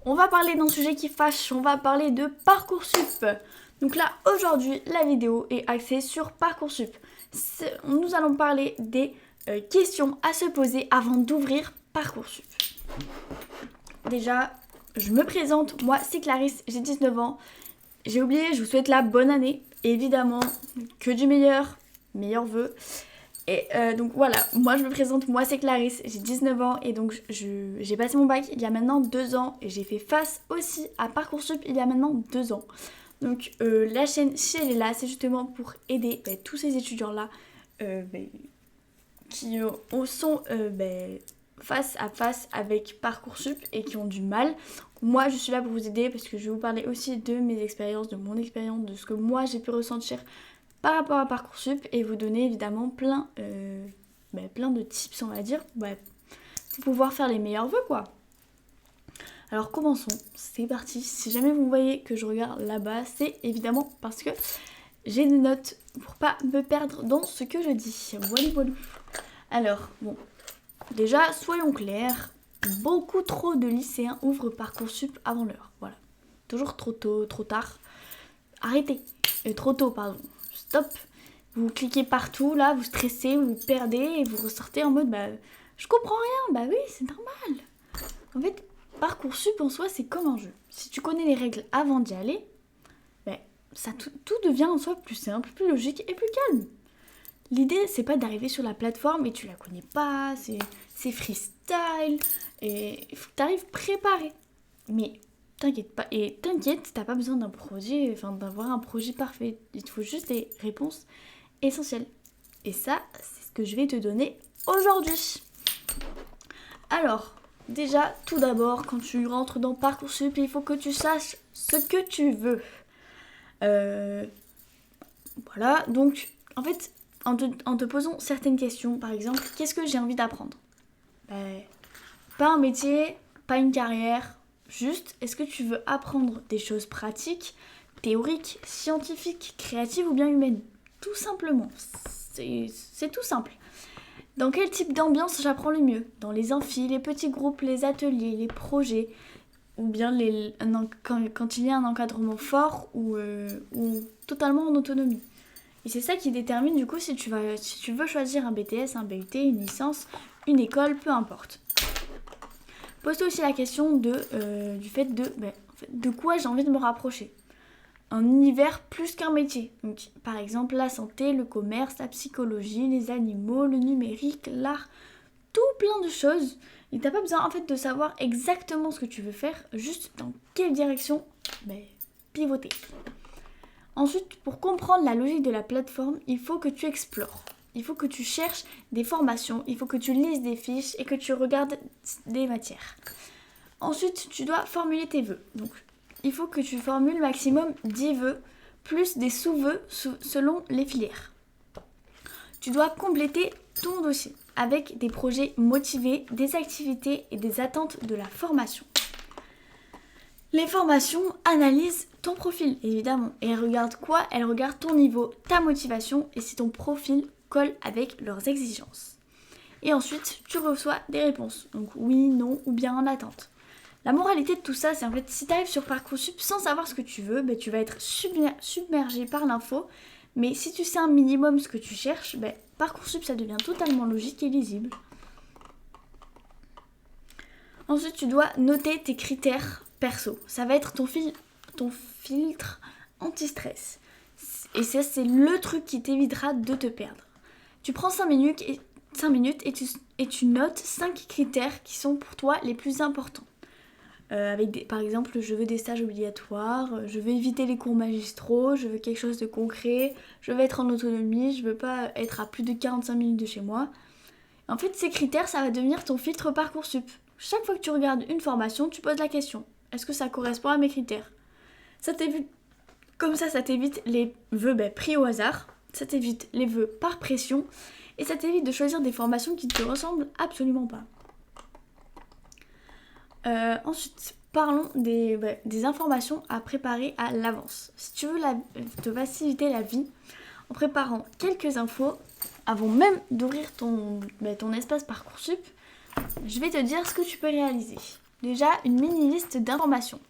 on va parler d'un sujet qui fâche, on va parler de Parcoursup. Donc là, aujourd'hui, la vidéo est axée sur Parcoursup. Nous allons parler des questions à se poser avant d'ouvrir Parcoursup. Déjà, je me présente, moi c'est Clarisse, j'ai 19 ans. J'ai oublié, je vous souhaite la bonne année. Évidemment, que du meilleur, meilleurs vœux. Et donc voilà, moi je me présente, moi c'est Clarisse, j'ai 19 ans et donc j'ai passé mon bac il y a maintenant 2 ans et j'ai fait face aussi à Parcoursup il y a maintenant 2 ans. Donc la chaîne si elle est là, c'est justement pour aider tous ces étudiants-là qui sont face à face avec Parcoursup et qui ont du mal. Moi je suis là pour vous aider parce que je vais vous parler aussi de mes expériences, de mon expérience, de ce que moi j'ai pu ressentir par rapport à Parcoursup et vous donner évidemment plein de tips on va dire pour pouvoir faire les meilleurs vœux quoi. Alors commençons, c'est parti. Si jamais vous voyez que je regarde là-bas, c'est évidemment parce que j'ai des notes pour pas me perdre dans ce que je dis. Voilà. Alors bon, déjà soyons clairs, beaucoup trop de lycéens ouvrent Parcoursup avant l'heure. Voilà, toujours trop tôt, trop tard. Arrêtez, trop tôt pardon. Stop, vous cliquez partout, là, vous stressez, vous perdez et vous ressortez en mode je comprends rien, oui, c'est normal. En fait, Parcoursup en soi, c'est comme un jeu. Si tu connais les règles avant d'y aller, tout devient en soi plus simple, plus logique et plus calme. L'idée, c'est pas d'arriver sur la plateforme et tu la connais pas, c'est freestyle, et il faut que tu arrives préparé. Mais t'inquiète pas, et t'inquiète, t'as pas besoin d'avoir un projet parfait. Il te faut juste des réponses essentielles. Et ça, c'est ce que je vais te donner aujourd'hui. Alors, déjà, tout d'abord, quand tu rentres dans Parcoursup, il faut que tu saches ce que tu veux. Voilà, donc, en fait, en te posant certaines questions, par exemple, qu'est-ce que j'ai envie d'apprendre ? Pas un métier, pas une carrière. Juste, est-ce que tu veux apprendre des choses pratiques, théoriques, scientifiques, créatives ou bien humaines ? Tout simplement. C'est tout simple. Dans quel type d'ambiance j'apprends le mieux ? Dans les amphis, les petits groupes, les ateliers, les projets, ou bien quand il y a un encadrement fort ou totalement en autonomie. Et c'est ça qui détermine du coup si tu veux choisir un BTS, un BUT, une licence, une école, peu importe. Pose-toi aussi la question du fait de quoi j'ai envie de me rapprocher. Un univers plus qu'un métier. Donc, par exemple, la santé, le commerce, la psychologie, les animaux, le numérique, l'art, tout plein de choses. Et t'as pas besoin en fait de savoir exactement ce que tu veux faire, juste dans quelle direction pivoter. Ensuite, pour comprendre la logique de la plateforme, il faut que tu explores. Il faut que tu cherches des formations, il faut que tu lises des fiches et que tu regardes des matières. Ensuite, tu dois formuler tes vœux. Donc, il faut que tu formules maximum 10 vœux, plus des sous-vœux selon les filières. Tu dois compléter ton dossier avec des projets motivés, des activités et des attentes de la formation. Les formations analysent ton profil, évidemment. Et elles regardent quoi ? Elles regardent ton niveau, ta motivation et si ton profil colle avec leurs exigences. Et ensuite, tu reçois des réponses. Donc oui, non ou bien en attente. La moralité de tout ça, c'est en fait, si tu arrives sur Parcoursup sans savoir ce que tu veux, tu vas être submergé par l'info. Mais si tu sais un minimum ce que tu cherches, Parcoursup, ça devient totalement logique et lisible. Ensuite, tu dois noter tes critères perso. Ça va être ton filtre anti-stress. Et ça, c'est le truc qui t'évitera de te perdre. Tu prends 5 minutes et tu notes 5 critères qui sont pour toi les plus importants. Par exemple, je veux des stages obligatoires, je veux éviter les cours magistraux, je veux quelque chose de concret, je veux être en autonomie, je veux pas être à plus de 45 minutes de chez moi. En fait, ces critères, ça va devenir ton filtre Parcoursup. Chaque fois que tu regardes une formation, tu poses la question. Est-ce que ça correspond à mes critères ? Comme ça t'évite les vœux pris au hasard, ça t'évite les vœux par pression, et ça t'évite de choisir des formations qui ne te ressemblent absolument pas. Ensuite, parlons des informations à préparer à l'avance. Si tu veux te faciliter la vie, en préparant quelques infos, avant même d'ouvrir ton espace Parcoursup, je vais te dire ce que tu peux réaliser. déjà une mini liste d'informations.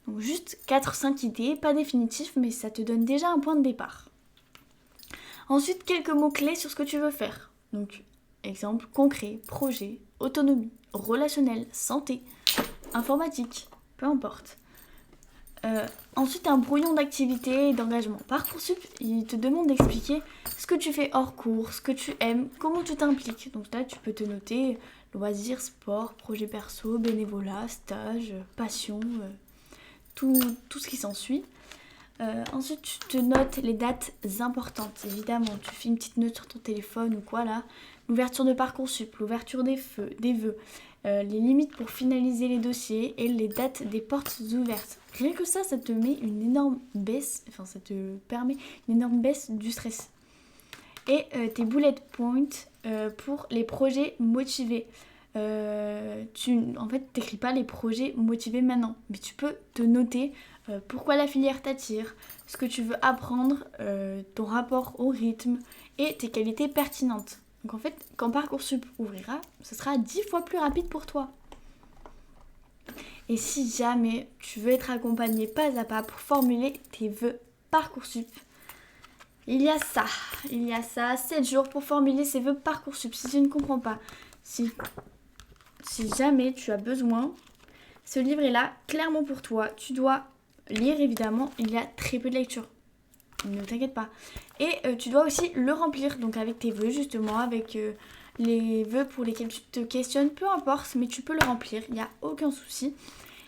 Donc juste 4-5 idées, pas définitif, mais ça te donne déjà un point de départ. Ensuite, quelques mots-clés sur ce que tu veux faire. Donc, exemple concret, projet, autonomie, relationnel, santé, informatique, peu importe. Ensuite, un brouillon d'activités et d'engagement. Parcoursup, il te demande d'expliquer ce que tu fais hors cours, ce que tu aimes, comment tu t'impliques. Donc là, tu peux te noter loisirs, sport, projet perso, bénévolat, stage, passion, tout ce qui s'ensuit. Ensuite, tu te notes les dates importantes, évidemment. Tu fais une petite note sur ton téléphone ou quoi là. L'ouverture de Parcoursup, l'ouverture des vœux, les limites pour finaliser les dossiers et les dates des portes ouvertes. Rien que ça te met une énorme baisse, ça te permet une énorme baisse du stress. Et tes bullet points pour les projets motivés. T'écris pas les projets motivés maintenant, mais tu peux te noter pourquoi la filière t'attire, ce que tu veux apprendre, ton rapport au rythme et tes qualités pertinentes. Donc en fait, quand Parcoursup ouvrira, ce sera 10 fois plus rapide pour toi. Et si jamais tu veux être accompagné pas à pas pour formuler tes vœux Parcoursup, il y a ça, 7 jours pour formuler ses vœux Parcoursup. Si tu ne comprends pas, si jamais tu as besoin, ce livre est là clairement pour toi. Tu dois lire évidemment, il y a très peu de lecture. Ne t'inquiète pas. Et tu dois aussi le remplir, donc avec tes vœux justement, avec les vœux pour lesquels tu te questionnes, peu importe, mais tu peux le remplir, il n'y a aucun souci.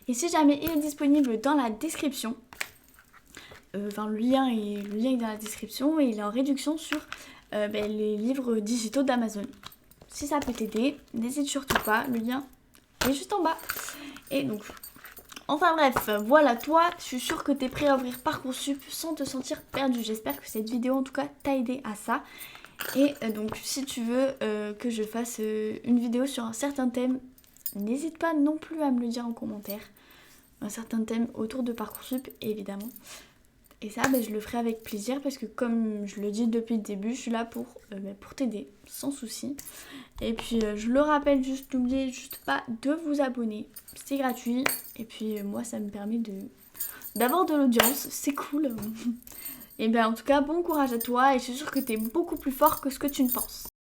Et si jamais il est disponible dans la description, le lien est dans la description et il est en réduction sur les livres digitaux d'Amazon. Si ça peut t'aider, n'hésite surtout pas, le lien est juste en bas. Et donc, enfin bref, voilà, toi, je suis sûre que tu es prêt à ouvrir Parcoursup sans te sentir perdu. J'espère que cette vidéo en tout cas t'a aidé à ça. Et donc si tu veux que je fasse une vidéo sur un certain thème, n'hésite pas non plus à me le dire en commentaire. Un certain thème autour de Parcoursup évidemment. Et ça, je le ferai avec plaisir parce que comme je le dis depuis le début, je suis là pour t'aider, sans souci. Et puis je le rappelle, n'oubliez juste pas de vous abonner, c'est gratuit. Et puis moi, ça me permet d'avoir de l'audience, c'est cool. Et en tout cas, bon courage à toi et je suis sûre que tu es beaucoup plus fort que ce que tu ne penses.